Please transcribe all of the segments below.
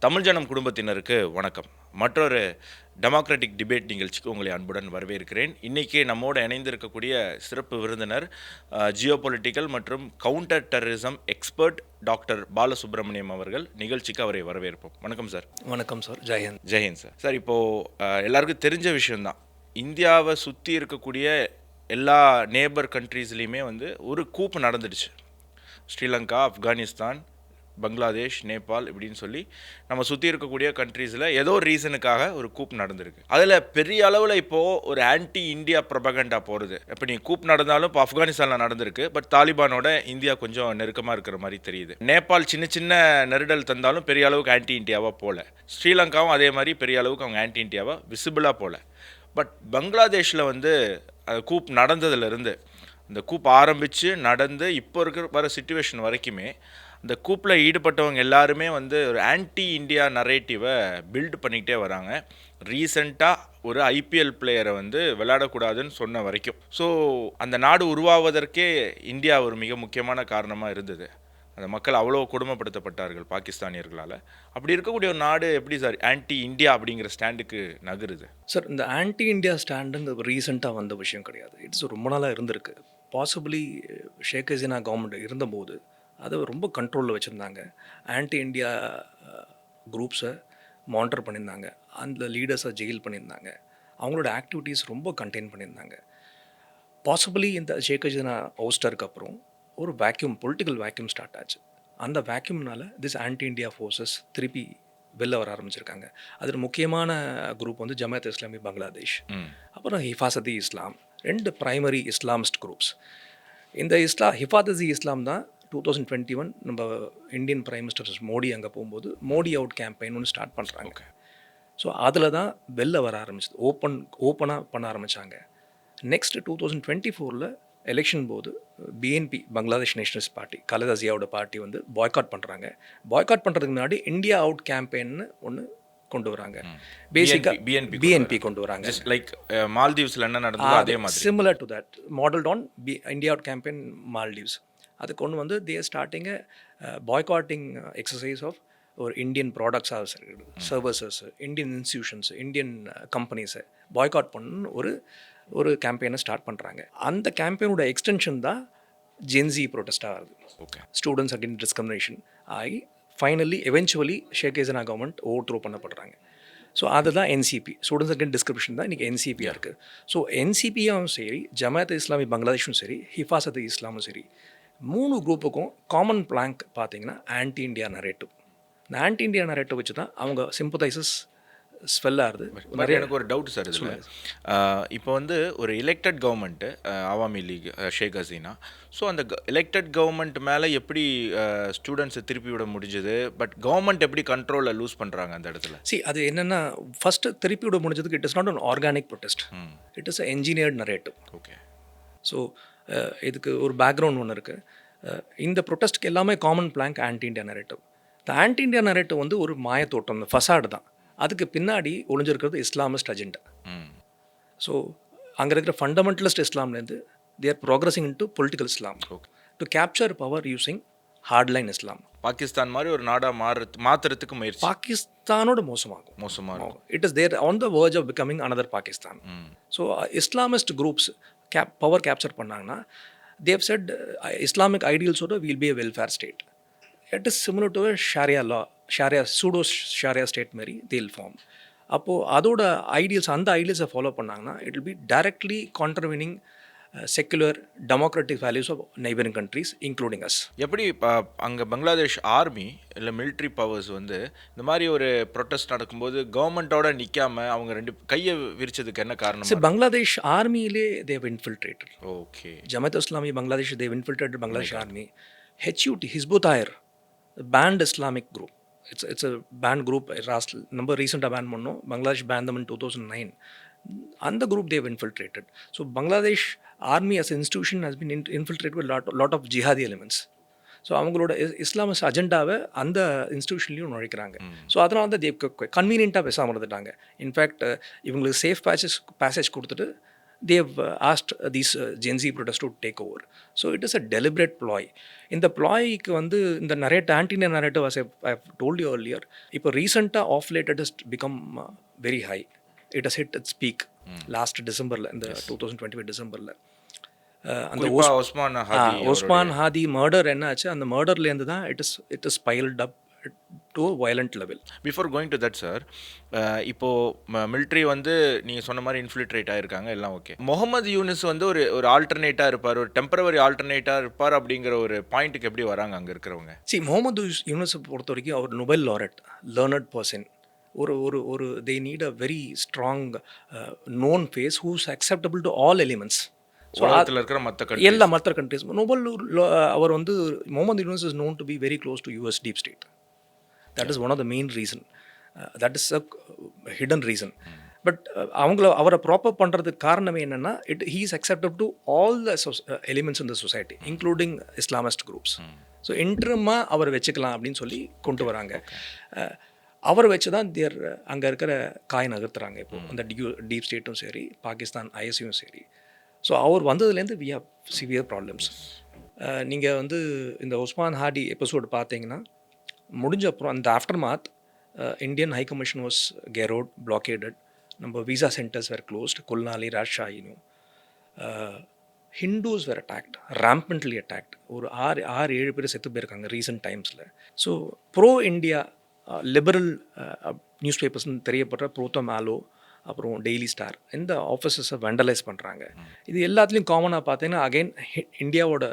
தமிழ்ஜனம் குடும்பத்தினருக்கு வணக்கம். மற்றொரு டெமோக்ராட்டிக் டிபேட் நிகழ்ச்சிக்கு உங்களை அன்புடன் வரவேற்கிறேன். இன்றைக்கி நம்மோடு இணைந்திருக்கக்கூடிய சிறப்பு விருந்தினர் ஜியோபொலிட்டிக்கல் மற்றும் counter terrorism expert doctor Balasubramaniam அவர்கள். நிகழ்ச்சிக்கு அவரை வரவேற்போம். வணக்கம் சார். வணக்கம் சார். ஜெயஹிந்த். ஜெயஹிந்த் சார். சார், இப்போது எல்லாருக்கும் தெரிஞ்ச விஷயந்தான், இந்தியாவை சுற்றி இருக்கக்கூடிய எல்லா நேபர் கண்ட்ரீஸ்லேயுமே ஒரு கூப்பு நடந்துடுச்சு. ஸ்ரீலங்கா, ஆப்கானிஸ்தான், பங்களாதேஷ், நேபாள் இப்படின்னு சொல்லி நம்ம சுற்றி இருக்கக்கூடிய கண்ட்ரீஸில் ஏதோ ஒரு ரீசனுக்காக ஒரு கூப் நடந்திருக்கு. அதில் பெரிய அளவில் இப்போது ஒரு ஆன்டி இந்தியா ப்ரொபகண்டா போகிறது. இப்போ நீ கூப் நடந்தாலும் இப்போ ஆப்கானிஸ்தானில் நடந்திருக்கு, பட் தாலிபானோட இந்தியா கொஞ்சம் நெருக்கமாக இருக்கிற மாதிரி தெரியுது. நேபாள் சின்ன சின்ன நெருடல் தந்தாலும் பெரிய அளவுக்கு ஆன்டி இந்தியாவாக போகல. ஸ்ரீலங்காவும் அதே மாதிரி பெரிய அளவுக்கு அவங்க ஆன்டி இந்தியாவாக விசிபிளாக போகல. பட் பங்களாதேஷில் கூப் நடந்ததுலேருந்து, இந்த கூப் ஆரம்பித்து நடந்து இப்போ வர சிச்சுவேஷன் வரைக்குமே இந்த கூப்பில் ஈடுபட்டவங்க எல்லாருமே ஒரு ஆன்டி இந்தியா நரேட்டிவை பில்டு பண்ணிக்கிட்டே வராங்க. ரீசெண்டாக ஒரு ஐபிஎல் பிளேயரை விளையாடக்கூடாதுன்னு சொன்ன வரைக்கும். ஸோ அந்த நாடு உருவாவதற்கே இந்தியா ஒரு மிக முக்கியமான காரணமாக இருந்தது. அந்த மக்கள் அவ்வளோ கொடுமைப்படுத்தப்பட்டார்கள் பாகிஸ்தானியர்களால். அப்படி இருக்கக்கூடிய ஒரு நாடு எப்படி சார் ஆன்டி இந்தியா அப்படிங்கிற ஸ்டாண்டுக்கு நகருது? சார், இந்த ஆன்டி இந்தியா ஸ்டாண்டுங்க ரீசெண்டாக வந்த விஷயம் கிடையாது. இட்ஸ் ரொம்ப நாளாக இருந்திருக்கு. பாசிபிளி ஷேக் ஹசீனா கவர்மெண்ட் இருந்தபோது அதை ரொம்ப கண்ட்ரோலில் வச்சுருந்தாங்க. ஆன்டி இந்தியா குரூப்ஸை மானிட்டர் பண்ணியிருந்தாங்க. அந்த லீடர்ஸை ஜெயில் பண்ணியிருந்தாங்க. அவங்களோட ஆக்டிவிட்டீஸ் ரொம்ப கண்டெயின் பண்ணியிருந்தாங்க. பாசிபிளி இந்த ஷேக் ஹசீனா ஓஸ்டருக்கு அப்புறம் ஒரு பொலிட்டிக்கல் வேக்யூம் ஸ்டார்ட் ஆச்சு. அந்த வேக்யூம்னால திஸ் ஆன்டி இந்தியா ஃபோர்ஸஸ் திருப்பி வெளில வர ஆரம்பிச்சிருக்காங்க. அதில் முக்கியமான குரூப் ஜமாத் இஸ்லாமி பங்களாதேஷ், அப்புறம் ஹிஃபாசதி இஸ்லாம், 2 பிரைமரி இஸ்லாமிஸ்ட் குரூப்ஸ். இந்த ஹிஃபாதசி இஸ்லாம் தான் 2021 நம்ம இந்தியன் பிரைம் மினிஸ்டர் மோடி அங்கே போகும்போது மோடி அவுட் கேம்பெயின் ஒன்று ஸ்டார்ட் பண்ணுறாங்க. ஸோ அதில் தான் வெளில வர ஆரம்பிச்சது, ஓப்பனாக பண்ண ஆரம்பித்தாங்க. நெக்ஸ்ட் 2024 எலெக்ஷன் போது BNP, Bangladesh nationalist party, Khaleda ஜியாவோட பார்ட்டி பாய்காட் பண்ணுறாங்க. பாய்காட் பண்ணுறதுக்கு முன்னாடி இந்தியா அவுட் கேம்பெயின்னு ஒன்று கொண்டு வராங்க. பேசிக்காக பிஎன்பி கொண்டு வராங்க. லைக் மால்தீவ்ஸில் என்ன நடந்ததோ அதே மாதிரி, similar to that, modelled on India out campaign Maldives. அது கொண்டு they starting boycotting exercise of ஒரு இந்தியன் ப்ராடக்ட்ஸாக சர்வீசஸ், இந்தியன் இன்ஸ்டியூஷன்ஸ், இந்தியன் கம்பெனிஸை பாய்காட் பண்ணு ஒரு கேம்பெயினை ஸ்டார்ட் பண்ணுறாங்க. அந்த கேம்பெயினோட எக்ஸ்டென்ஷன் தான் ஜென்சி ப்ரொட்டஸ்டாக ஆகுது. ஸ்டூடெண்ட்ஸ் அகெயின்ஸ்ட் டிஸ்கிரிமினேஷன் ஆகி finally eventually Sheikh Hasina government overthrow பண்ணப்படுறாங்க. ஸோ அதுதான் என்சிபி, ஸ்டூடெண்ட்ஸ் அகெயின்ஸ்ட் டிஸ்கிரிமினேஷன் தான் இன்றைக்கி என்சிபியாக இருக்குது. ஸோ என்சிபியும் சரி, ஜமாத் இஸ்லாமி பங்களாதேஷும் சரி, ஹிஃபாசத் இஸ்லாமும் சரி, 3 குரூப்புக்கும் காமன் பிளாங்க் பார்த்தீங்கன்னா ஆன்டி இந்தியா நரேட்டிவ். இந்த ஆன்டி இந்தியா நரேட்டிவ் வச்சு தான் அவங்க சிம்பத்தைசஸ் ஸ்வெல் ஆகுது. எனக்கு ஒரு டவுட் சார் இதில். இப்போ ஒரு elected government, Awami League, Sheikh Hasina, so அந்த எலெக்டட் கவர்மெண்ட் மேலே எப்படி ஸ்டூடெண்ட்ஸை திருப்பி விட முடிஞ்சது? பட் கவர்மெண்ட் எப்படி கண்ட்ரோலில் லூஸ் பண்ணுறாங்க அந்த இடத்துல? அது என்னென்னா, ஃபஸ்ட்டு திருப்பி விட முடிஞ்சதுக்கு it is not an organic protest, it is engineered narrative. Okay. So இதுக்கு ஒரு பேக்ரவுண்ட் ஒன்று இருக்குது. இந்த ப்ரொட்டஸ்ட்க்கு எல்லாமே common plank anti India narrative. இந்த ஆன்டி இண்டியா நரேட்டிவ் ஒரு மாயத்தோட்டம், இந்த ஃபசாடு தான். அதுக்கு பின்னாடி ஒளிஞ்சிருக்கிறது இஸ்லாமிஸ்ட் அஜெண்டா. ஸோ அங்கே இருக்கிற ஃபண்டமெண்டலிஸ்ட் இஸ்லாம்லேருந்து they are progressing in to political Islam to capture power using hardline Islam. Pakistan மாதிரி ஒரு நாடாக மாற்றுறதுக்கு முயற்சி. பாகிஸ்தானோட மோசமாகும். It is there on the verge of becoming another Pakistan. So Islamist groups power capture பண்ணாங்கன்னா, தேவ் செட் இஸ்லாமிக் ஐடியல்ஸோட will be a welfare state. It is similar to sharia law, pseudo sharia state மாரி they'll form. அப்போது அதோட ideals, அந்த ஐடியல்ஸை follow பண்ணாங்கன்னா it will be directly contravening secular democratic values of neighbouring countries including us. எப்படி அங்கே Bangladesh army இல்லை military powers இந்த மாதிரி ஒரு ப்ரொட்டஸ்ட் நடக்கும்போது கவர்மெண்ட்டோட நிற்காம அவங்க 2 கையை விரிச்சதுக்கு என்ன காரணம்? பங்களாதேஷ் ஆர்மியிலே they've infiltrated. Okay. Jamaat Islami Bangladesh they've infiltrated Bangladesh army. HUT, Hizb ut Tahrir, banned Islamic group. It's a banned group. Number recent ban பண்ணோம். Bangladesh banned them in 2009. And the group they have infiltrated. So Bangladesh army as an institution has been infiltrated with lot of jihadi elements. So அவங்களோட Islamic அஜெண்டாவை அந்த இன்ஸ்டியூஷன்லையும் நுழைக்கிறாங்க. So அதனால தான் கன்வீனியண்ட்டாக பேசாமல் இருந்துட்டாங்க. In fact இவங்களுக்கு safe passage கொடுத்துட்டு they have asked these Gen Z protesters to take over. So it is a deliberate ploy. இந்த ப்ளாய்க்கு வந்து இந்த narrative anti Indian narrative as I have told you earlier, இப்போ ரீசெண்டாக of late it has become very high. It has hit its peak last டிசம்பரில், இந்த 2025 டிசம்பரில். அந்த ஒஸ்மான் ஹாதி மர்டர் என்ன ஆச்சு, அந்த மர்டர்லேருந்து தான் it is piled up to violent level. Before going to that sir, இப்போது மிலிட்ரி வந்து நீங்கள் சொன்ன மாதிரி இன்ஃபில்ட்ரேட் ஆகிருக்காங்க, எல்லாம் ஓகே. முகமது யூனுஸ் வந்து ஒரு ஆல்டர்னேட்டாக இருப்பார், ஒரு டெம்பரவரி ஆல்டர்னேட்டாக இருப்பார் அப்படிங்கிற ஒரு பாயிண்ட்டுக்கு எப்படி வராங்க அங்கே இருக்கிறவங்க? முகமது யூனுஸை பொறுத்த வரைக்கும் அவர் நொபெல் லாரட், லேர்னட் பர்சன். ஒரு they need a very strong known face whose acceptable to all elements. So அதில் இருக்கிற எல்லா மற்ற கண்ட்ரிஸ் நோபல் அவர் வந்து Muhammad Yunus is known to be very close to US deep state. That is one of the main reason. That is a hidden reason. But அவரை proper பண்ணுறதுக்கு காரணமே என்னென்னா, he is accepted to all the elements in the society, including Islamist groups. So இன்ட்ரமாக அவரை வச்சுக்கலாம் அப்படின்னு சொல்லி கொண்டு வராங்க. அவரை வச்சு தான் அங்கே இருக்கிற காய் நகர்த்துறாங்க. இப்போது அந்த டீப் ஸ்டேட்டும் சரி, பாகிஸ்தான் ஐஎஸ்சியும் சரி. ஸோ அவர் வந்ததுலேருந்து we have severe problems. நீங்கள் வந்து இந்த உஸ்மான் ஹாடி எபிசோடு பார்த்தீங்கன்னா, முடிஞ்ச அப்புறம் அந்த aftermath Indian high commission was gheraoed, blockaded, நம்ம விசா சென்டர்ஸ் வேர் க்ளோஸ்ட், குல்னாலி, ராஜ்ஷாஹினு. Hindus were attacked, rampantly attacked. ஒரு 6-7 பேர் செத்து போயிருக்காங்க ரீசெண்ட் டைம்ஸில். So pro India liberal news பேப்பர்ஸ்னு தெரியப்படுற ப்ரோத்தம் ஆலோ, அப்புறம் டெய்லி ஸ்டார், இந்த ஆஃபீஸஸை வெண்டலைஸ் பண்ணுறாங்க. இது எல்லாத்துலேயும் காமனாக பார்த்தீங்கன்னா அகைன் இந்தியாவோட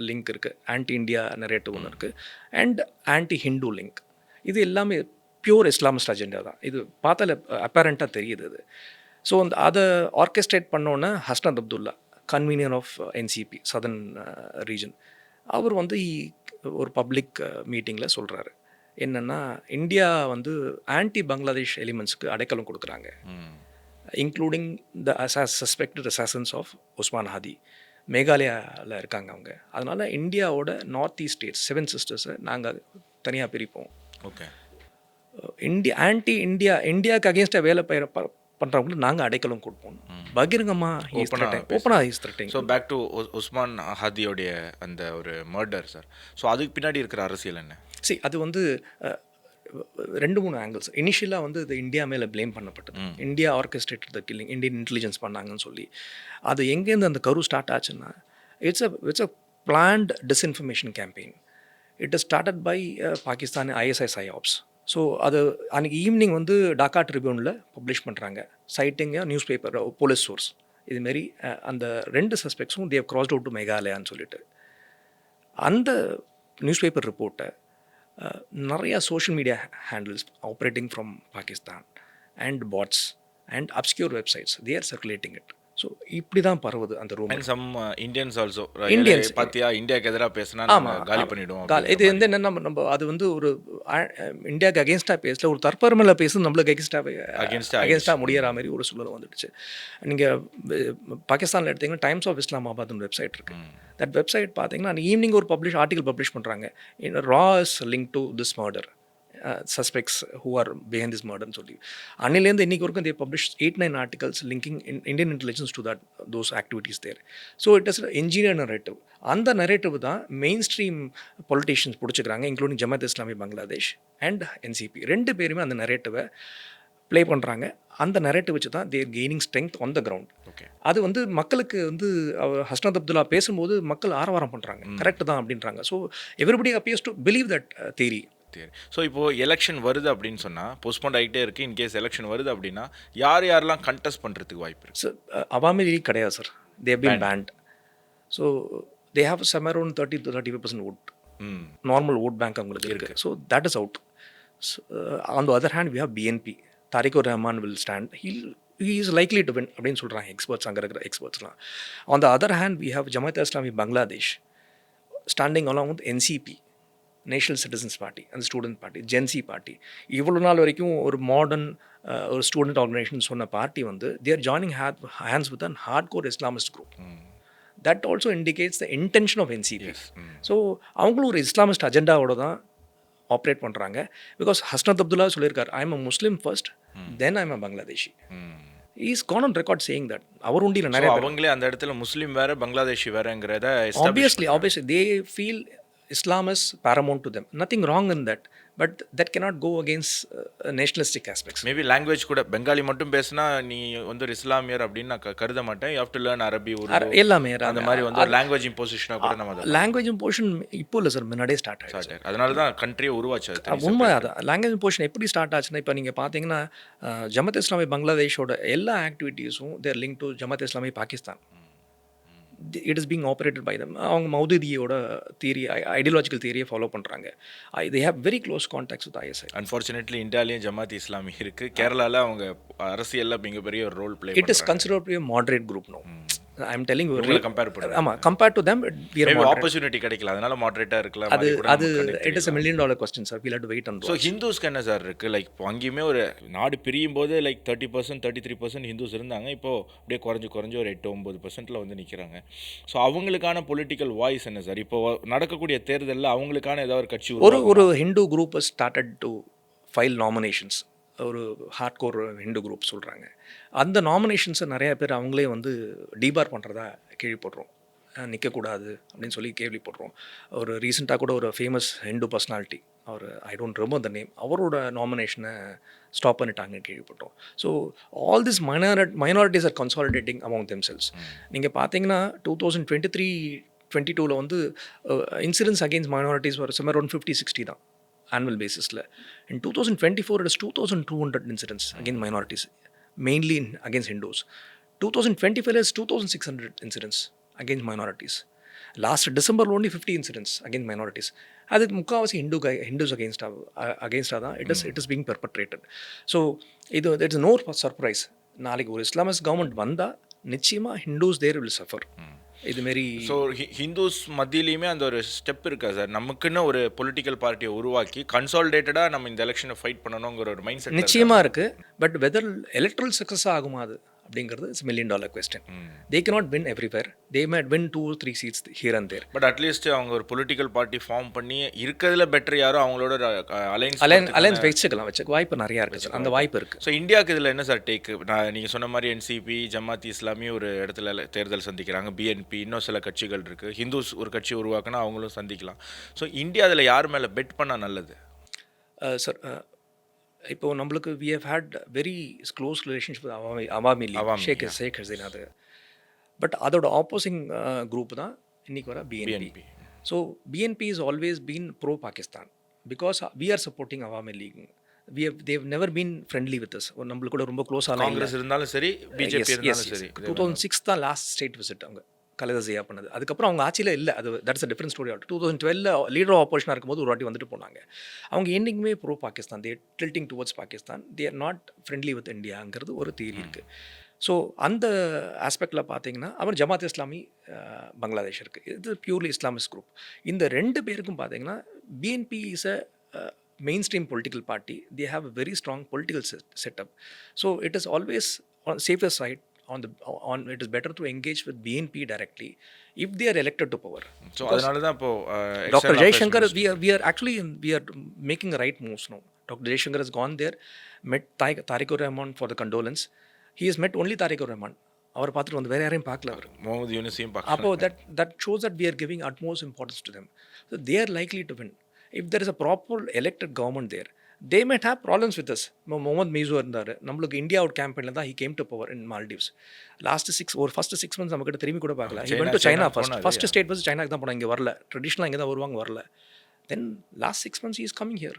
லிங்க் இருக்குது, ஆன்டி இண்டியா நரேட்டிவ் ஒன்று இருக்குது, அண்ட் ஆன்டி ஹிந்து லிங்க். இது எல்லாமே பியூர் இஸ்லாமிஸ்ட் அஜெண்டா தான். இது பார்த்தால அப்பேரண்ட்டாக தெரியுது இது. ஸோ அதை ஆர்கெஸ்ட்ரேட் பண்ணோன்னே Hasnat Abdullah, convenor of NCP southern region, அவர் வந்து ஒரு பப்ளிக் மீட்டிங்கில் சொல்கிறாரு என்னென்னா, இந்தியா வந்து ஆன்டி பங்களாதேஷ் எலிமெண்ட்ஸ்க்கு அடைக்கலம் கொடுக்குறாங்க, including the suspected assassins of Osman Hadi. மேகாலயாவில் இருக்காங்க அவங்க. அதனால் இந்தியாவோட நார்த் ஈஸ்ட் ஸ்டேட்ஸ் 7 சிஸ்டர்ஸை நாங்கள் தனியாக பிரிப்போம். ஓகே. இந்தியாவுக்கு அகேன்ஸ்டாக வேலை பண்ணுறவங்களுக்கு நாங்கள் அடைக்கலம் கொடுப்போம். பகிரங்கமாக ஓப்பனாக is threatening. So back to Osman ஹாதியோடைய அந்த ஒரு மர்டர் சார். ஸோ அதுக்கு பின்னாடி இருக்கிற அரசியல் என்ன? அது வந்து 2-3 ஆங்கிள்ஸ். இனிஷியலாக வந்து இது இந்தியா மேலே ப்ளேம் பண்ணப்பட்டது. India orchestrated the killing, Indian intelligence பண்ணாங்கன்னு சொல்லி. அது எங்கேருந்து அந்த கரு ஸ்டார்ட் ஆச்சுன்னா, it's a planned disinformation campaign. It is started by Pakistan ISI psyops. So அது அன்றைக்கி ஈவினிங் வந்து டாக்கா ட்ரிபியூனில் பப்ளிஷ் பண்ணுறாங்க, citing newspaper police source. இதுமாரி அந்த 2 சஸ்பெக்ட்ஸும் தேவ் கிராஸ்ட் அவுட் டு மேகாலயான்னு சொல்லிட்டு. அந்த நியூஸ் பேப்பர் ரிப்போர்ட்டை நிறையா social media handles operating from Pakistan and bots and obscure websites, they are circulating it. So இப்படி தான் பரவுது அந்த rumour. Some Indians also, Indians பார்த்தியா இந்தியாவுக்கு எதிராக பேசினா காலி பண்ணிவிடுவோம். இது வந்து என்னென்னா, நம்ம அது வந்து ஒரு இந்தியாவுக்கு அகேன்ஸ்டாக பேசல, ஒரு தற்பெருமையில் பேசுறது நம்மளுக்கு அகேன்ஸ்டாக முடியிற மாதிரி ஒரு சூழல் வந்துடுச்சு. நீங்கள் பாகிஸ்தானில் எடுத்திங்கன்னா டைம்ஸ் ஆஃப் இஸ்லாமாபாத்னு வெப்சைட் இருக்குது. தட் வெப்சைட் பார்த்தீங்கன்னா அந்த ஈவினிங் ஒரு ஆர்டிகல் பப்ளிஷ் பண்ணுறாங்க, ரா is link to this murder, suspects who are behind this murder ன்னு சொல்லி. அன்னிலேருந்து இன்னைக்கு வரைக்கும் they published 8-9 articles linking Indian intelligence to those activities there. So it is an engineered narrative. அந்த நரேட்டிவ் தான் மெயின் ஸ்ட்ரீம் பொலிட்டிஷியன்ஸ் பிடிச்சிக்கிறாங்க, including Jamaat Islami Bangladesh and NCP. 2 பேருமே அந்த நரேட்டிவை ப்ளே பண்ணுறாங்க. அந்த நரேட்டிவ் வச்சு தான் they're gaining strength on the ground. அது வந்து மக்களுக்கு வந்து ஹஸ்னத் அப்துல்லா பேசும்போது மக்கள் ஆரவாரம் பண்ணுறாங்க, கரெக்ட் தான் அப்படின்றாங்க. So everybody appears to believe that theory. So இப்போது எலெக்ஷன் வருது அப்படின்னு சொன்னால், போஸ்ட்போன் ஆகிட்டே இருக்குது. இன்கேஸ் எலெக்ஷன் வருது அப்படின்னா யாரெல்லாம் கண்டெஸ்ட் பண்ணுறதுக்கு வாய்ப்பு இருக்குது? சார் அவாமி லீக் கிடையாது sir, they have been banned. So they have some around 30-35% vote, normal vote bank அவங்களுக்கு இருக்குது. So that is out. On the other hand we have BNP, Rahman will stand. He is likely to win அப்படின்னு சொல்கிறாங்க experts, அங்கே இருக்கிற எக்ஸ்பர்ட்ஸ்லாம். On the other hand we have Jamaat Islami Bangladesh standing along with NCP, national citizens party and student party, gen Z party. இவ்வளோ நாள் வரைக்கும் ஒரு modern ஒரு ஸ்டூடெண்ட் ஆர்கனைசேஷன் சொன்ன பார்ட்டி வந்து they are joining hands with an hardcore Islamist group. That also indicates the intention of NCP. So அவங்களும் ஒரு Islamist அஜெண்டாவோட தான் ஆப்ரேட் பண்ணுறாங்க. பிகாஸ் ஹஸ்னத் அப்துல்லா சொல்லியிருக்கார், I am a Muslim first, then I am a Bangladeshi. Is gone on record saying that. அவர் உண்டியில் so நிறைய பேர் அவங்களே அந்த இடத்துல முஸ்லீம் வேற பங்களாதேஷி வேறங்கிறத establish obviously they feel Islam is paramount to them. Nothing wrong in that, but that cannot go against nationalistic aspects. Maybe language கூட பெங்காலி மட்டும் பேசினா நீ வந்து ஒரு இஸ்லாமியர் அப்படின்னு நான் கருத மாட்டேன். யூ ஹேவ் டு லேர்ன் அரபி, உருது, எல்லாமே அந்த மாதிரி வந்து ஒரு லாங்குவேஜ் இம்போசிஷனாக கூட நம்ம அதை லாங்குவேஜ் இம்போஷன் இப்போ இல்லை சார், முன்னாடியே ஸ்டார்ட் ஆகிடுச்சு. அதனால தான் கண்ட்ரியை உருவாச்சு. அது உண்மை அதான். லாங்குவேஜ் இம்போஷன் எப்படி ஸ்டார்ட் ஆச்சுன்னா, இப்போ நீங்கள் பார்த்தீங்கன்னா ஜமாத் இஸ்லாமி பங்களாதேஷோட எல்லா ஆக்டிவிட்டீஸும் their link to Jamaat Islami Pakistan. It is being operated by them. அவங்க மௌதூதியோட தியரி, ஐடியாலஜிக்கல் தியரியை ஃபாலோ பண்ணுறாங்க. They have very close contacts with ISI. Unfortunately இந்தியாவிலேயும் ஜமாத் இஸ்லாமி இருக்குது. கேரளாவில் அவங்க அரசியலில் மிகப்பெரிய ஒரு role play. It is considered a moderate group now. I am telling you, compare பண்ணுறேன். ஆமாம், compared to them we are moderate. Opportunity கிடைக்கல, அதனால மாடரேட்டாக இருக்கலாம். அது it is a $1 million question sir. we'll have to wait and watch. So ஹிந்துஸ்க்கு என்ன sir இருக்குது? லைக் இப்போ அங்கேயுமே ஒரு நாடு பிரியும் போது லைக் 30% 33% ஹிந்துஸ் இருந்தாங்க. இப்போது அப்படியே குறைஞ்சு ஒரு 8-9% வந்து நிற்கிறாங்க. ஸோ அவங்களுக்கான பொலிட்டிக்கல் வாய்ஸ் என்ன சார்? இப்போ நடக்கக்கூடிய தேர்தலில் அவங்களுக்கான ஏதாவது ஒரு கட்சி ஒரு Hindu group started to file nominations. ஒரு ஹார்ட்கோர் ஹிந்து குரூப் சொல்கிறாங்க. அந்த நாமினேஷன்ஸை நிறையா பேர் அவங்களே வந்து டீபார் பண்ணுறதா கேள்விப்படுறோம். நிற்கக்கூடாது அப்படின்னு சொல்லி கேள்விப்படுறோம். ஒரு ரீசெண்டாக கூட ஒரு ஃபேமஸ் ஹிந்து பர்சனாலிட்டி, அவர் I don't remember the name, அவரோட நாமினேஷனை ஸ்டாப் பண்ணிட்டாங்கன்னு கேள்விப்பட்டோம். So all this minorities are consolidating among themselves. நீங்கள் பார்த்தீங்கன்னா 2023-22 வந்து இன்சிடென்ட்ஸ் அகெயின்ஸ்ட் மைனாரிட்டிஸ் ஒரு சுமார் 150-60 தான் annual basisல. In 2024 it is 2200 incidents against minorities, mainly against Hindus. 2025 is 2600 incidents against minorities. Last December only 50 incidents against minorities. அது முக்கால்வாசி Hindus against தான் it is being perpetrated. So there is no surprise. நாளைக்கு ஒரு Islamic government வந்தால் நிச்சயமாக Hindus there will suffer. இதுமாரி so Hindus மத்தியிலையுமே அந்த ஒரு ஸ்டெப் இருக்கா சார்? நமக்குன்னு ஒரு பொலிட்டிக்கல் பார்ட்டியை உருவாக்கி கன்சாலிடேட்டடாக நம்ம இந்த எலெக்ஷனை ஃபைட் பண்ணணுங்கிற ஒரு மைண்ட் செட் நிச்சயமாக இருக்குது. பட் வெதர் எலக்ட்ரல் சக்ஸஸ் ஆகுமா அது அப்படிங்கிறது it's $1 million question. They cannot win everywhere. they might win 2-3 seats here and there. But at least அவங்க ஒரு பொலிட்டிக்கல் பார்ட்டி ஃபார்ம் பண்ணி இருக்கிறதுல பெட்டர் யாரோ அவங்களோட அலைன்ஸ் வச்சுக்கலாம். வாய்ப்பு நிறையா இருக்குது சார், அந்த வாய்ப்பு இருக்குது. ஸோ இந்தியாவுக்கு இதில் என்ன சார் டேக்கு? நீங்கள் சொன்ன மாதிரி என்சிபி, ஜமாத் இஸ்லாமி ஒரு இடத்துல தேர்தல் சந்திக்கிறாங்க, பிஎன்பி, இன்னும் சில கட்சிகள் இருக்குது. ஹிந்துஸ் ஒரு கட்சி உருவாக்குனா அவங்களும் சந்திக்கலாம். ஸோ இந்தியா அதில் யார் மேலே பெட் பண்ணால் நல்லது சார்? இப்போது நம்மளுக்கு we have had very close relationship with Awami League, Sheikh Hasina. அது பட் அதோட ஆப்போசிங் குரூப் தான் இன்றைக்கி வர BNP. So BNP is always been pro Pakistan because we are supporting Awami League. They've never been friendly with us. நம்மளுக்கு கூட ரொம்ப க்ளோஸாக காங்கிரஸ் இருந்தாலும் சரி, பிஜேபி இருந்தாலும் சரி. 2006 தான் லாஸ்ட் ஸ்டேட் விசிட் அவங்க கலதசியா பண்ணது. அதுக்கப்புறம் அவங்க ஆட்சியில் இல்லை. அது that's a different story. 2012 leader of ஆப்போசிஷனாக இருக்கும்போது ஒரு வாட்டி வந்துட்டு போனாங்க. அவங்க என்றைக்குமே pro Pakistan, they tilting towards Pakistan, they are not friendly with இந்தியாங்கிறது ஒரு தியரி இருக்குது. ஸோ அந்த ஆஸ்பெக்டில் பார்த்தீங்கன்னா அவர் ஜமாத் இஸ்லாமி பங்களாதேஷ் இருக்குது. இது பியூர்லி இஸ்லாமிக் குரூப். இந்த 2 பேருக்கும் பார்த்தீங்கன்னா BNP is a mainstream political party. They have a very strong political setup. So it is always on safer side. It is better to engage with BNP directly if they are elected to power. So அதனால தான் இப்போ Dr. Jaishankar, we are making the right moves now. Dr. Jaishankar has gone there, met Tariq Rahman for the condolence. He has met only Tariq Rahman. அவர் பார்த்துட்டு வந்து வேறு யாரையும் பார்க்கல. அவர் முகமது யூனுஸையும் பார்க்கல. அப்போ that shows that we are giving utmost importance to them. So they are likely to win. If there is a proper elected government there, they might have problems with us. Muhammad மீசோ இருந்தார், நம்மளுக்கு இந்தியா அவுட் கேம்பெயினில் தான் he came to power in Maldives. First 6 months நம்மக்கிட்ட திரும்பி கூட பார்க்கல. he went to China first state was Chinaக்கு தான் போனாங்க, இங்கே வரல. ட்ரெடிஷ்னலாக இங்கே தான் வருவாங்க, வரல. Then last 6 months he is coming here.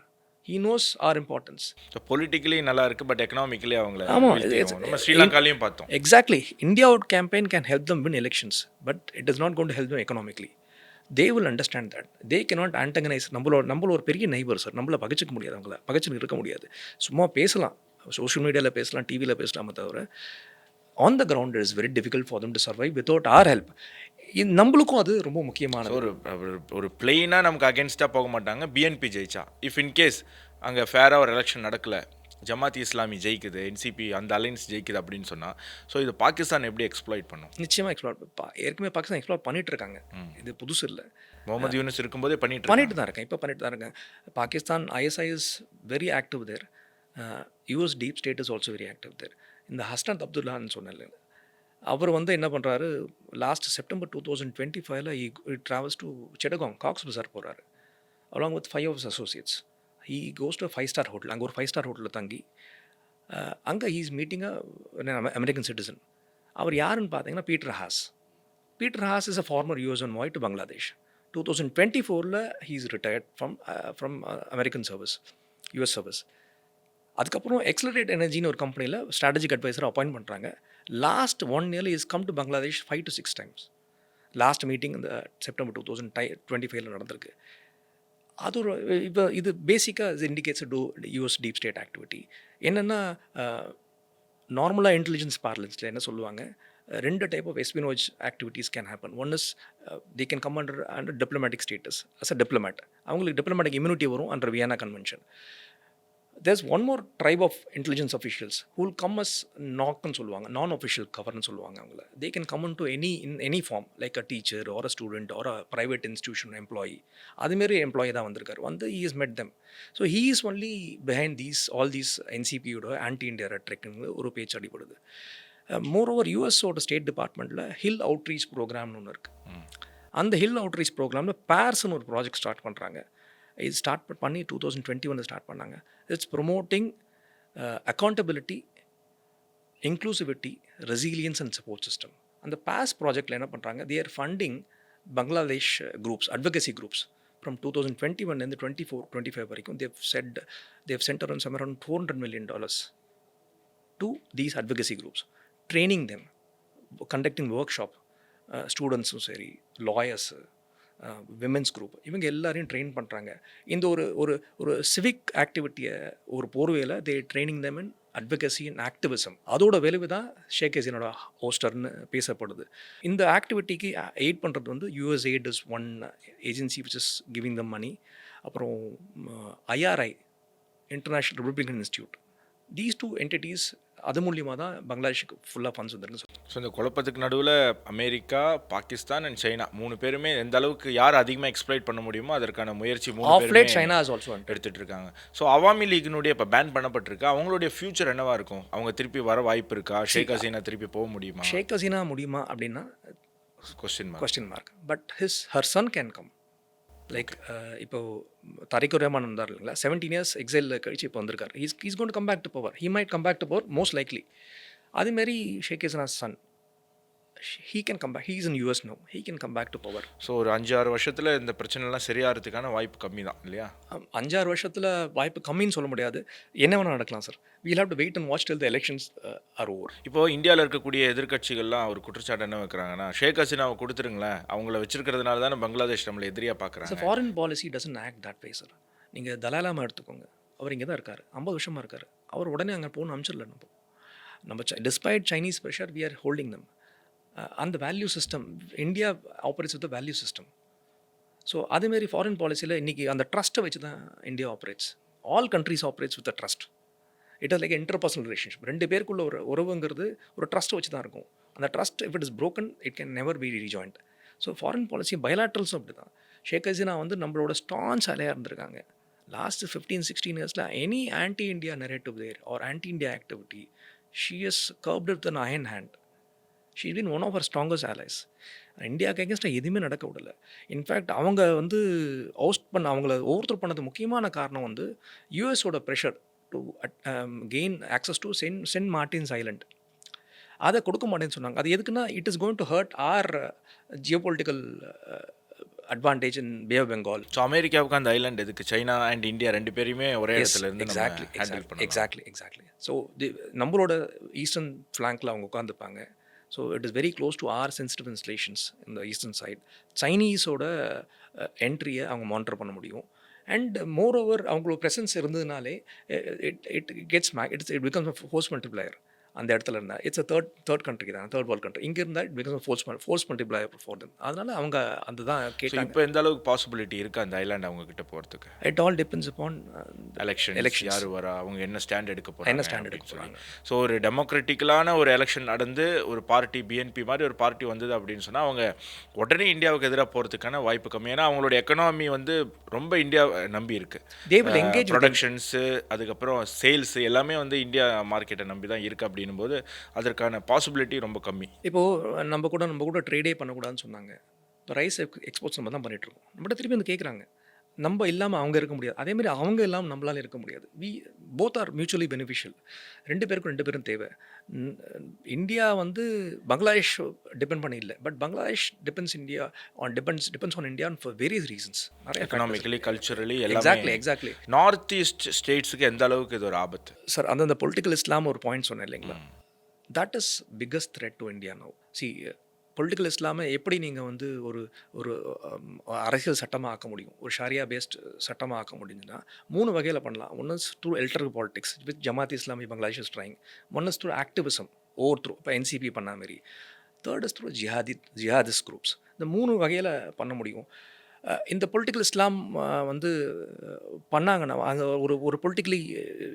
He knows our importance. So politically நல்லா இருக்குது, பட் எக்கனாமிக்கலி அவங்கள நம்ம ஸ்ரீலங்காலையும் பார்த்தோம். Exactly. India out campaign can help them win elections, but it is not going to help them economically. They will understand that. They cannot antagonize. நம்மள ஒரு பெரிய neighbour sir. நம்மள பகைச்சிக்க முடியாது, அவங்கள பகைச்சின்னு இருக்க முடியாது. சும்மா பேசலாம், சோஷியல் மீடியாவில் பேசலாம், டிவியில் பேசலாமே தவிர on the ground it is very difficult for them to survive without our help. நம்மளுக்கும் அது ரொம்ப முக்கியமானது. ஒரு பிளெயினாக நமக்கு அகேன்ஸ்டாக போக மாட்டாங்க. பிஎன்பி ஜெயிச்சா, இஃப் இன்கேஸ் அங்கே ஃபேராக ஒரு எலெக்ஷன் நடக்கலை, ஜமாத் இஸ்லாமி ஜெயிக்குது, என்சிபி அந்த அலைன்ஸ் ஜெயிக்குது அப்படின்னு சொன்னால், ஸோ இது பாகிஸ்தான் எப்படி எக்ஸ்ப்ளாய்ட் பண்ணும்? நிச்சயமாக ஏற்கனவே பாகிஸ்தான் எக்ஸ்ப்ளாய்ட் பண்ணிட்டு இருக்காங்க. இது புதுசு இல்லை. முகமது யூனுஸ் இருக்கும்போதே பண்ணிட்டு தான் இருக்கேன், இப்போ பண்ணிட்டு தான் இருக்கேன். Pakistan ISI is very active there. US deep state is also very active there. இந்த ஹஸ்னத் அப்துல்லான்னு சொன்னேன், அவர் வந்து என்ன பண்ணுறாரு, last September 2025 travels to Chittagong Cox's Bazar போகிறாரு along with 5 of his associates. He goes to a 5-star hotel. அங்கே ஒரு 5-star ஹோட்டலில் தங்கி அங்கே ஹீஸ் மீட்டிங் அமெரிக்கன் சிட்டிசன். அவர் யாருன்னு பார்த்தீங்கன்னா Peter Haas. Peter Haas is a former US envoy to Bangladesh. 2024 he's retired from American service, US service. அதுக்கப்புறம் accelerate எனர்ஜின்னு ஒரு கம்பெனியில் ஸ்ட்ராட்டஜிக் அட்வைசரை அப்பாயின்ட் பண்ணுறாங்க. Last 1 year is come to Bangladesh 5 to 6 times. Last meeting இந்த செப்டம்பர் 2025 நடந்திருக்கு. அது ஒரு இப்போ இது பேசிக்காக இது indicates to US deep state activity. என்னென்னா நார்மலாக இன்டெலிஜென்ஸ் பார்லன்ஸில் என்ன சொல்லுவாங்க, 2 type of espionage activities can happen. One is they can come under diplomatic status as a diplomat. அவங்களுக்கு டிப்ளமேட்டிக் இம்யூனிட்டி வரும் under Vienna convention. there's one more tribe of intelligence officials who will come as knock-ன்னு சொல்லுவாங்க, non-official cover-ன்னு சொல்லுவாங்க அவங்கள. They can come into in any form, like a teacher or a student or a private institution employee. அதுமாரி employee தான் வந்திருக்காரு. வந்து he has met them. So he is only behind all these NCP-யோட anti India ரெட்ரிக்னு ஒரு பேச்சு அடிப்படுது. Moreover யூஎஸோட ஸ்டேட் டிபார்ட்மெண்ட்டில் ஹில் அவுட்ரீச் ப்ரோக்ராம்னு ஒன்று இருக்குது. அந்த ஹில் அவுட்ரீச் ப்ரோக்ராமில் பேர்ஸ்னு ஒரு ப்ராஜெக்ட் ஸ்டார்ட் பண்ணுறாங்க. இது ஸ்டார்ட் பண்ணி 2021 ஸ்டார்ட் பண்ணாங்க. It's promoting accountability, inclusivity, resilience and support system. அந்த பாஸ் ப்ராஜெக்டில் என்ன பண்ணுறாங்க, they are funding Bangladesh groups, advocacy groups. From 2021 24-25 வரைக்கும் they sent around some around $400 million to these advocacy groups, training them, conducting workshop, ஸ்டூடெண்ட்ஸும் சரி, லாயர்ஸு, விமென்ஸ் குரூப், இவங்க எல்லாரையும் ட்ரெயின் பண்ணுறாங்க. இந்த ஒரு ஒரு சிவிக் ஆக்டிவிட்டியை ஒரு போர்வையில் they training them in advocacy and activism. அதோட விளைவு தான் ஷேக் ஹசீனோட ஹோஸ்டர்னு பேசப்படுது. இந்த ஆக்டிவிட்டிக்கு எய்ட் பண்ணுறது வந்து USAID is one agency which is giving them money. அப்புறம் IRI, International Republican Institute, these 2 entities அது மூலியமாக தான் பங்களாதேஷுக்கு ஃபுல்லாக ஃபண்ட்ஸ் வந்துருக்கு. ஸோ இந்த குழப்பத்துக்கு நடுவில் அமெரிக்கா, பாகிஸ்தான் அண்ட் சைனா 3 பேருமே எந்த அளவுக்கு யார் அதிகமாக எக்ஸ்ப்ளாய்ட் பண்ண முடியுமோ அதற்கான முயற்சி 3 பேருமே சைனா இஸ் ஆல்சோ எடுத்துகிட்டு இருக்காங்க. ஸோ அவாமி லீக்னுடைய இப்போ பேன் பண்ணப்பட்டிருக்கு. அவங்களுடைய ஃபியூச்சர் என்னவா இருக்கும்? அவங்க திருப்பி வர வாய்ப்பு இருக்கா? ஷேக் ஹசீனா திருப்பி போக முடியுமா? ஷேக் ஹசீனா முடியுமா அப்படின்னா question mark. But her Sun can come. Like இப்போ தரிக் ரஹ்மான் இருந்தார் இல்லைங்களா, 17 years எக்ஸைலில் கழிச்சு இப்போ வந்திருக்காரு. He's gone to come back to power. He might come back to power most likely. அதேமாரி Sheikh Hasina's son, he can come back. He is in US now. He can come back to power. So ஒரு 5-6 வருஷத்தில் இந்த பிரச்சனைலாம் சரியாகிறதுக்கான வாய்ப்பு கம்மி தான் இல்லையா? 5-6 வருஷத்தில் வாய்ப்பு கம்மின்னு சொல்ல முடியாது. என்ன வேணால் நடக்கலாம் sir. we'll have to wait and watch till the elections are over. இப்போது இந்தியாவில் இருக்கக்கூடிய எதிர்க்கட்சிகள்லாம் ஒரு குற்றச்சாட்டு என்ன வைக்கிறாங்கன்னா, ஷேக் ஹசீனாவை கொடுத்துருங்களேன், அவங்கள வச்சிருக்கிறதுனால தானே பங்களாதேஷ் நம்மளை எதிரியாக பார்க்குறாங்க. Foreign policy doesn't act that way sir. நீங்கள் தலாலாமா எடுத்துக்கோங்க, அவர் இங்கே தான் இருக்கார், 50 வருஷமாக இருக்கார். அவர் உடனே அங்கே போகணும் அனுப்பிச்சிடல. நம்ம despite Chinese pressure we are holding them. அந்த value system, India operates with value system. So அதேமாரி ஃபாரின் பாலிசியில் இன்றைக்கி அந்த ட்ரஸ்ட்டை வச்சு தான் India operates. All countries operates with a trust. It is like interpersonal relationship. 2 பேருக்குள்ள ஒரு உறவுங்கிறது ஒரு ட்ரஸ்ட்டை வச்சு தான் இருக்கும். அந்த trust if it is broken it can never be rejoined. So foreign policy பைலாட்ரல்ஸும் அப்படி தான். ஷேக் ஹசீனா வந்து நம்மளோட ஸ்டான்ஸ் அலையாக இருந்திருக்காங்க. லாஸ்ட் 15-16 yearsல any anti India narrative there are anti India activity, she is curbed with an iron hand. She is been one of our strongest allies. இந்தியாவுக்கு அகேன்ஸ்டாக எதுவுமே நடக்க விடலை. இன்ஃபேக்ட் அவங்க வந்து அவங்கள ஒவ்வொருத்தர் பண்ணது முக்கியமான காரணம் வந்து யூஎஸோட pressure to gain access to Saint Martin's Island. அதை கொடுக்க மாட்டேன்னு சொன்னாங்க. அது எதுக்குன்னா, it is going to hurt our geopolitical advantage in Bay of Bengal. So அமெரிக்காவுக்கு அந்த ஐலாண்ட் எதுக்கு? சைனா அண்ட் இந்தியா 2 பேருமே ஒரே இடத்துல இருந்து எக்ஸாக்ட்லி. ஸோ நம்மளோட ஈஸ்டர்ன் ஃப்ளாங்கில் அவங்க உட்காந்துப்பாங்க. So it is very close to our sensitive installations இந்த ஈஸ்டர்ன் சைட். சைனீஸோட என்ட்ரியை அவங்க மானிட்டர் பண்ண முடியும். அண்ட் மோர் ஓவர் அவங்களோட ப்ரெசன்ஸ் இருந்ததுனாலே it becomes a force multiplier. அந்த இடத்துல இருந்தால் இட்ஸ் அ தேர்ட் கண்ட்ரி தான், தேர்ட் வேர்ல்ட் கண்ட்ரி. இங்கே இருந்தால் it becomes force multiplier for them. அதனால் அவங்க அந்த தான் கேட்டாங்க. இப்போ எந்த அளவுக்கு பாசிபிலிட்டி இருக்குது அந்த ஐலாண்ட் அவங்க கிட்ட போகிறதுக்கு? It all depends upon election யார் வரா, அவங்க என்ன ஸ்டாண்ட் எடுக்க போகிறாங்க. ஸோ ஒரு டெமோக்ராட்டிக்கலான ஒரு எலெக்ஷன் நடந்து ஒரு பார்ட்டி பிஎன்பி மாதிரி ஒரு பார்ட்டி வந்தது அப்படின்னு சொன்னால் அவங்க உடனே இந்தியாவுக்கு எதிராக போகிறதுக்கான வாய்ப்பு கம்மி. ஏன்னா அவங்களோட எக்கனாமி வந்து ரொம்ப இந்தியா நம்பி இருக்குது. ப்ரொடக்ஷன்ஸு, அதுக்கப்புறம் சேல்ஸு எல்லாமே வந்து இந்தியா மார்க்கெட்டை நம்பி தான் இருக்குது. அப்படி அப்படின்னும்போது அதற்கான பாசிபிலிட்டி ரொம்ப கம்மி. இப்போது நம்ம கூட ட்ரேடே பண்ணக்கூடாதுன்னு சொன்னாங்க. இப்போ ரைஸ் எக்ஸ்போர்ட்ஸ் நம்ம தான் பண்ணிகிட்ருக்கோம். நம்மகிட்ட திருப்பி வந்து கேட்குறாங்க. நம்ம இல்லாமல் அவங்க இருக்க முடியாது. அதேமாதிரி அவங்க இல்லாமல் நம்மளால இருக்க முடியாது. Both are mutually beneficial. 2 பேரும் தேவை. ன் இந்தியா வந்து பங்களாதேஷ் டிபெண்ட் பண்ணி இல்ல. But Bangladesh depends on India for various reasons. நிறைய ஃபேக்டர்ஸ். எக்கனாமிக்கலி, கல்ச்சுரலி எல்லாமே. எக்ஸாக்ட்லி. நார்த் ஈஸ்ட் ஸ்டேட்ஸுக்கு எந்த அளவுக்கு இது ஒரு ஆபத்து? சார் அந்த பொலிட்டிக்கல் இஸ்லாம் ஒரு பாயிண்ட் சொன்னேன் இல்லைங்களா? That is biggest thread to India now. Political இஸ்லாமை எப்படி நீங்கள் வந்து ஒரு ஒரு அரசியல் சட்டமாக ஆக்க முடியும், ஒரு ஷாரியா பேஸ்ட் சட்டமாக ஆக்க முடிஞ்சுன்னா 3 வகையில் பண்ணலாம். One is through electoral politics with Jamaat Islami Bangladesh is trying. One is through activism through இப்போ என்சிபி பண்ண மாதிரி. Third is through jihadist groups. இந்த 3 வகையில் பண்ண முடியும். இந்த பொலிட்டிக்கல் இஸ்லாம் வந்து பண்ணாங்கன்னா, அங்கே ஒரு பொலிட்டிக்கலி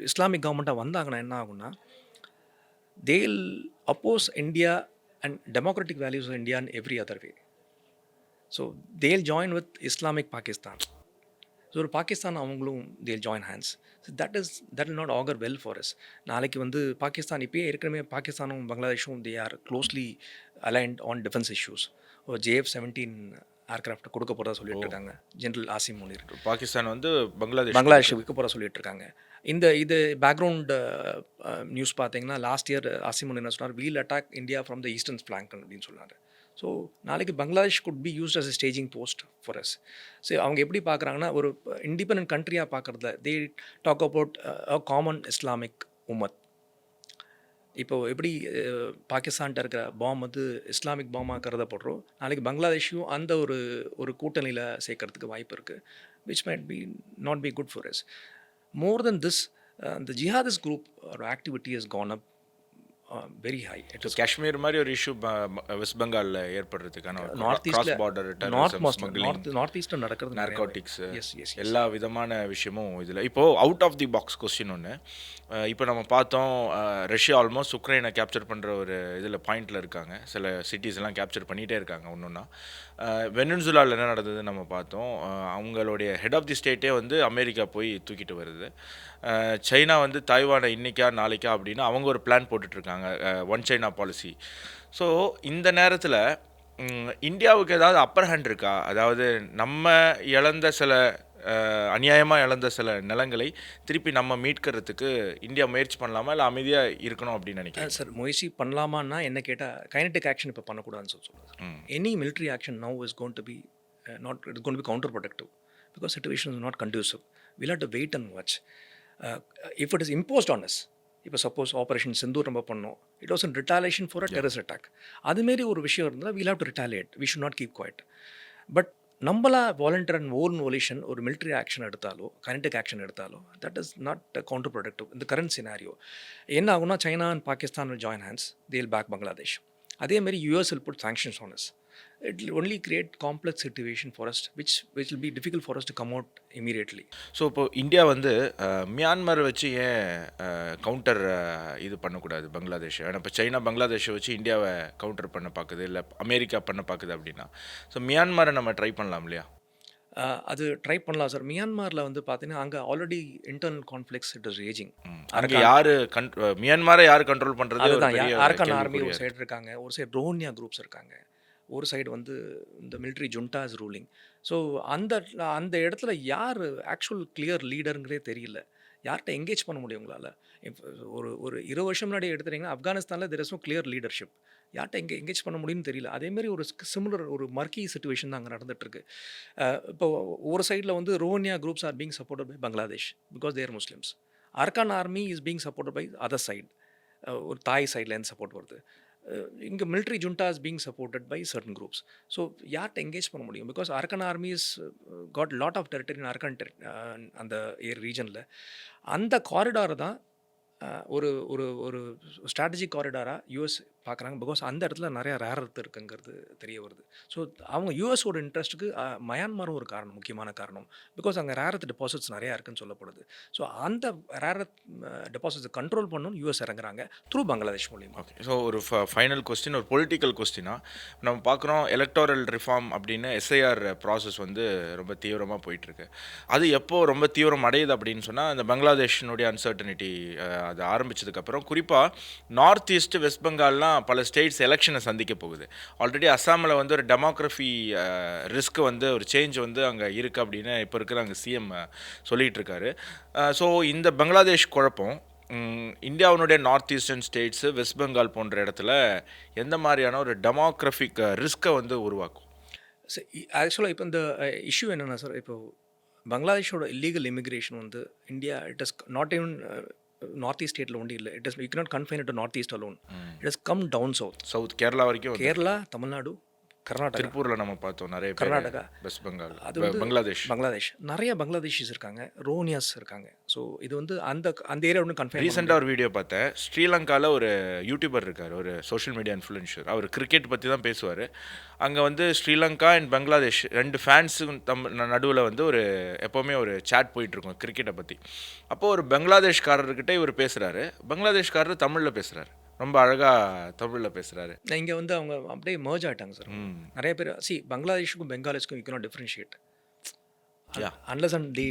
இஸ்லாமிக் கவர்மெண்ட்டாக வந்தாங்கன்னா என்ன ஆகும்னா, they'll oppose India and democratic values of India in every other way. So they'll join with Islamic Pakistan. So ஒரு பாகிஸ்தான் அவங்களும் they'll join hands. So that will not augur well for us. நாளைக்கு வந்து பாகிஸ்தான் இப்போயே ஏற்கனவே பாகிஸ்தானும் பங்களாதேஷும் they are closely aligned on defense issues. JF-17 aircraft கொடுக்க போகிறதா சொல்லிட்டு இருக்காங்க ஜென்ரல் ஆசிம் முனீர். பாகிஸ்தான் வந்து பங்களாதேஷ் விற்க போகிறதா சொல்லிட்டு இருக்காங்க. இது பேக்ரவுண்ட் நியூஸ் பார்த்தீங்கன்னா லாஸ்ட் இயர் ஆசிம் முனீர் என்ன சொன்னார், we'll attack India from the eastern flank அப்படின்னு சொன்னார். ஸோ நாளைக்கு Bangladesh could be used as a staging post for us. So அவங்க எப்படி பார்க்குறாங்கன்னா, ஒரு இண்டிபெண்டன்ட் கண்ட்ரியாக பார்க்குறத they talk about a common Islamic உம்மத். இப்போது எப்படி பாகிஸ்தான்கிட்ட இருக்கிற பாம் வந்து இஸ்லாமிக் பாமாக கருதப்படுறோம், நாளைக்கு பங்களாதேஷையும் அந்த ஒரு கூட்டணியில் சேர்க்கறதுக்கு வாய்ப்பு இருக்குது. Which might be not be good for us. More than this, the jihadist group or activity has gone up very high. Kashmir மாதிரி ஒரு இஷ்யூ வெஸ்ட் பெங்காலில் ஏற்படுறதுக்கான நார்த் ஈஸ்டில் நடக்கிறது, நார்கோட்டிக்ஸ், எல்லா விதமான விஷயமும் இதில். இப்போது out of the box question ஒன்று. இப்போ நம்ம பார்த்தோம், ரஷ்யா ஆல்மோஸ்ட் உக்ரைனை கேப்சர் பண்ணுற ஒரு இதில் பாயிண்டில் இருக்காங்க. சில சிட்டிஸ் எல்லாம் கேப்சர் பண்ணிகிட்டே இருக்காங்க ஒன்றுன்னா. வெனிசுலாவில் என்ன நடந்ததுன்னு நம்ம பார்த்தோம். அவங்களுடைய ஹெட் ஆஃப் தி ஸ்டேட்டே வந்து அமெரிக்கா போய் தூக்கிட்டு வருது. சைனா வந்து தாய்வானை இன்றைக்கா நாளைக்கா அப்படின்னு அவங்க ஒரு பிளான் போட்டுட்ருக்காங்க, ஒன் சைனா பாலிசி. ஸோ இந்த நேரத்தில் இந்தியாவுக்கு ஏதாவது அப்பர் ஹேண்ட் இருக்கா? அதாவது நம்ம இழந்த சில அநியாயமாக இழந்த சில நிலங்களை திருப்பி நம்ம மீட்கிறதுக்கு இந்தியா முயற்சி பண்ணலாமா, இல்லை அமைதியாக இருக்கணும் அப்படின்னு நினைக்கிறேன்? சார், முயற்சி பண்ணலாமான்னா என்ன கேட்டால் கைனடிக் ஆக்ஷன் இப்போ பண்ணக்கூடாதுன்னு சொல்லுவாங்க. Any military action now is gone to be it's gone to be counter productive because situation is not conducive. Will have to wait and watch. If it is imposed on us, இப்போ suppose operation Sindoor நம்ம பண்ணோம், it was in retaliation for a terrorist attack. அதுமாரி ஒரு விஷயம் இருந்தால் we'll have to retaliate. We should not keep quiet. But நம்மளா volunteer and own volition ஒரு military action எடுத்தாலோ கைனடிக் ஆக்ஷன் எடுத்தாலோ that is not counter productive. இந்த current scenario என்ன ஆகும்னா, China and Pakistan will join hands, they will back Bangladesh. அதேமாதிரி US will put sanctions on us. It will only create complex situation for us, which will be difficult for us to come out immediately. So இப்போ India வந்து Myanmar வச்சு ஏன் counter இது பண்ணக்கூடாது பங்களாதேஷ்? ஏன்னா இப்போ China பங்களாதேஷை வச்சு இந்தியாவை கவுண்டர் பண்ண பார்க்குது, இல்லை அமெரிக்கா பண்ண பார்க்குது அப்படின்னா, ஸோ மியான்மரை நம்ம ட்ரை பண்ணலாம் இல்லையா? அது ட்ரை பண்ணலாம் சார். மியான்மரில் வந்து பார்த்தீங்கன்னா அங்கே already internal conflicts it is raging. அங்கே யார் மியான்மரை யார் கண்ட்ரோல் பண்ணுறது? அதுதான், அரக்கன் ஆர்மி ஒரு சைடு இருக்காங்க, ஒரு சைடு ரோஹின்யா குரூப்ஸ் இருக்காங்க, ஒரு சைடு வந்து இந்த military junta is ruling. So அந்த இடத்துல யார் ஆக்சுவல் கிளியர் லீடருங்கிறதே தெரியல. யார்கிட்ட எங்கேஜ் பண்ண முடியும் உங்களால்? ஒரு 20 வருஷம் முன்னாடி எடுத்துட்டிங்கன்னா ஆப்கானிஸ்தானில் there is no clear leadership. யார்கிட்ட எங்கேஜ் பண்ண முடியும்னு தெரியல. அதேமாரி ஒரு சிமிலர் ஒரு மர்க்கி சிச்சுவேஷன் தான் அங்கே நடந்துகிட்ருக்கு. இப்போ ஒரு சைடில் வந்து Rohingya groups are being supported by Bangladesh because they're Muslims. Arakan Army is being supported by other side, ஒரு தாய் சைட்லேருந்து சப்போர்ட் வருது. இங்கே military junta is being supported by certain groups. So யார்கிட்ட எங்கேஜ் பண்ண முடியும்? Because Arakan Army is got lot of territory in Arakan அந்த ரீஜனில். அந்த காரிடார் தான் ஒரு ஒரு ஒரு ஸ்ட்ராட்டஜிக் காரிடாராக யூஎஸ் பார்க்குறாங்க. பிகாஸ் அந்த இடத்துல நிறைய ரேர் எர்த் இருக்குங்கிறது தெரிய வருது. ஸோ அவங்க யுஎஸோட இன்ட்ரெஸ்ட்டுக்கு மயான்மாரும் ஒரு காரணம், முக்கியமான காரணம். பிகாஸ் அங்கே ரேர் எர்த் டெபாசிட்ஸ் நிறையா இருக்குன்னு சொல்லப்படுது. ஸோ அந்த ரேர் எர்த் டெபாசிட்ஸை கண்ட்ரோல் பண்ணணும்னு யூஎஸ் இறங்குறாங்க த்ரூ பங்களாதேஷ் மூலியமா. ஓகே. ஸோ ஒரு ஃபைனல் கொஸ்டின், ஒரு பொலிட்டிக்கல் கொஸ்டினாக நம்ம பார்க்குறோம். எலக்டோரல் ரிஃபார்ம் அப்படின்னு எஸ்ஐஆர் ப்ராசஸ் வந்து ரொம்ப தீவிரமாக போயிட்டுருக்கு. அது எப்போ ரொம்ப தீவிரம் அடையுது அப்படின்னு சொன்னால், இந்த பங்களாதேஷினுடைய அன்சர்டனிட்டி அது ஆரம்பித்ததுக்கப்புறம், குறிப்பாக நார்த் ஈஸ்ட், வெஸ்ட் பெங்கால்லாம் பல ஸ்டேட்ஸ் எலெக்ஷனை சந்திக்க போகுது. ஆல்ரெடி அஸ்ஸாமில் வந்து ஒரு டெமோக்ரஃபி ரிஸ்க் வந்து ஒரு சேஞ்ச் வந்து அங்கே இருக்குது அப்படின்னு இப்போ இருக்கிற அங்கே சிஎம் சொல்லிகிட்டு இருக்காரு. ஸோ இந்த பங்களாதேஷ் குழப்பம் இந்தியாவினுடைய north eastern States, west Bengal போன்ற இடத்துல எந்த மாதிரியான ஒரு டெமோக்ராஃபிக் ரிஸ்க்கை வந்து உருவாக்கும்? ஆக்சுவலாக இப்போ இந்த இஷ்யூ என்னென்னா சார், இப்போ பங்களாதேஷோட இல்லீகல் இமிக்ரேஷன் வந்து India it is not even north east ஸ்டேட்டில் ஒன்றும் இல்லை. It is you cannot confine it to north east alone. It is come down south Kerala வரைக்கும். கேரளா, தமிழ்நாடு, கர்நாடகா, திருப்பூரில் நம்ம பார்த்தோம் நிறைய பேர், கர்நாடகா, வெஸ்ட் பெங்கால், அது வந்து பங்களாதேஷ் நிறைய பங்களாதேஷிஸ் இருக்காங்க, ரோனியாஸ் இருக்காங்க. ஸோ இது வந்து அந்த ஏரியா ஒன்று கன்ஃபைன். ரீசெண்டாக ஒரு வீடியோ பார்த்தேன். ஸ்ரீலங்காவில் ஒரு யூடியூபர் இருக்கார், ஒரு சோஷியல் மீடியா இன்ஃப்ளூயன்சர். அவர் கிரிக்கெட் பற்றி தான் பேசுவார். அங்கே வந்து ஸ்ரீலங்கா அண்ட் பங்களாதேஷ் ரெண்டு ஃபேன்ஸுக்கு நடுவில் வந்து ஒரு எப்போவுமே ஒரு சேட் போயிட்டுருக்கோம் கிரிக்கெட்டை பற்றி. அப்போது ஒரு பங்களாதேஷ்காரர்கிட்ட இவர் பேசுகிறாரு, பங்களாதேஷ்காரர் தமிழில் பேசுகிறாரு, ரொம்ப அழகாக தமிழில் பேசுகிறாரு. இங்கே வந்து அவங்க அப்படியே மர்ஜ் ஆகிட்டாங்க சார். நிறைய பேர் பங்களாதேஷுக்கும் பெங்காலிஸ்க்கும் you cannot differentiate unless and டி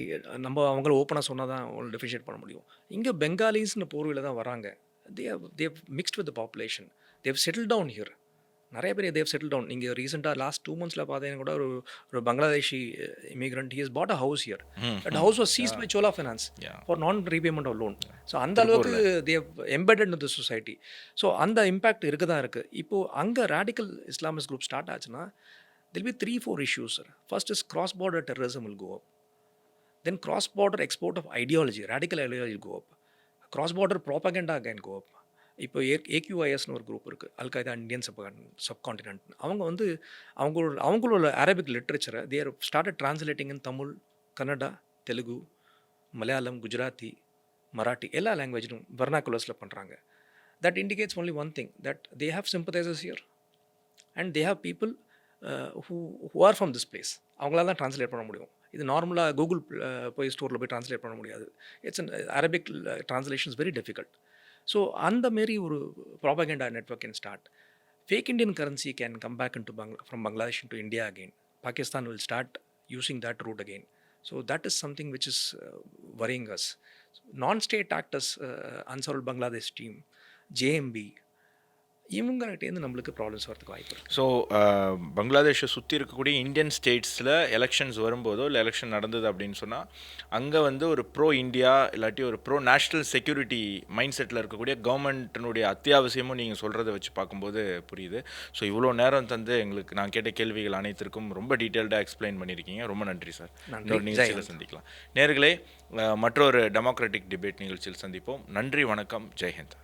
நம்ம அவங்கள ஓப்பனாக சொன்னால் தான் அவங்களை டிஃப்ரென்ஷியேட் பண்ண முடியும். இங்கே பெங்காலிஸ்னு போர்வையில் தான் வராங்க. They mixed with the population, they settle down here. நிறைய பேர் தேவ் செட்டில் டவுன். நீங்கள் ரீசெண்டாக லாஸ்ட் 2 months பார்த்தீங்கன்னா கூட ஒரு Bangladeshi immigrant he has bought a house here. That house was seized by Chola finance for non repayment of loan. So அந்த அளவுக்கு they embedded in the society. So அந்த இம்பாக்ட் இருக்க தான் இருக்குது. இப்போது அங்கே ரேடிக்கல் இஸ்லாமிஸ்ட் குரூப் ஸ்டார்ட் ஆச்சுன்னா there'll be 3-4 issues, sir. First is cross-border terrorism will go up. Then cross-border export of ideology, radical ideology will go up. Cross-border propaganda again go up. இப்போ ஏக்யூஐஎஸ்னு ஒரு group இருக்குது, அல்காய்தா Indian subcontinent. அவங்க வந்து அவங்களோட Arabic லிட்ரேச்சரை தேர் started translating இன் தமிழ், கன்னடா, தெலுங்கு, மலையாளம், குஜராத்தி, மராட்டி எல்லா லாங்குவேஜும் வெர்னாக்குலர்ஸில் பண்ணுறாங்க. That indicates only one thing, that they have sympathisers here and they have people who are from this place. அவங்களால தான் ட்ரான்ஸ்லேட் பண்ண முடியும். இது நார்மலாக கூகுள் போய் ஸ்டோரில் போய் ட்ரான்ஸ்லேட் பண்ண முடியாது. It's an Arabic translation is very difficult. So அந்த மாரி ஒரு propaganda network can start. Fake Indian currency can come back in to from Bangladesh to India again. Pakistan will start using that route again. So that is something which is worrying us. Non-state actors, Ansarul Bangladesh team, JMB, இவங்ககிட்டேருந்து நம்மளுக்கு problems வரதுக்கு வாய்ப்பு இருக்குது. So பங்களாதேஷை சுற்றி இருக்கக்கூடிய Indian ஸ்டேட்ஸில் elections வரும்போதோ இல்லை election நடந்தது அப்படின்னு சொன்னால், அங்கே வந்து ஒரு ப்ரோ இந்தியா இல்லாட்டி ஒரு bro national security mind settle இருக்கக்கூடிய கவர்மெண்ட்டினுடைய அத்தியாவசியமும் நீங்கள் சொல்கிறத வச்சு பார்க்கும்போது புரியுது. ஸோ இவ்வளோ நேரம் தந்து எங்களுக்கு நான் கேட்ட கேள்விகள் அனைத்திற்கும் ரொம்ப டீட்டெயில்டாக எக்ஸ்பிளைன் பண்ணியிருக்கீங்க. ரொம்ப நன்றி சார். இன்னொரு நிகழ்ச்சியில் சந்திக்கலாம். நேர்களே, மற்றொரு டெமோக்ராட்டிக் டிபேட் நிகழ்ச்சியில் சந்திப்போம். நன்றி, வணக்கம், ஜெய்ஹிந்த்.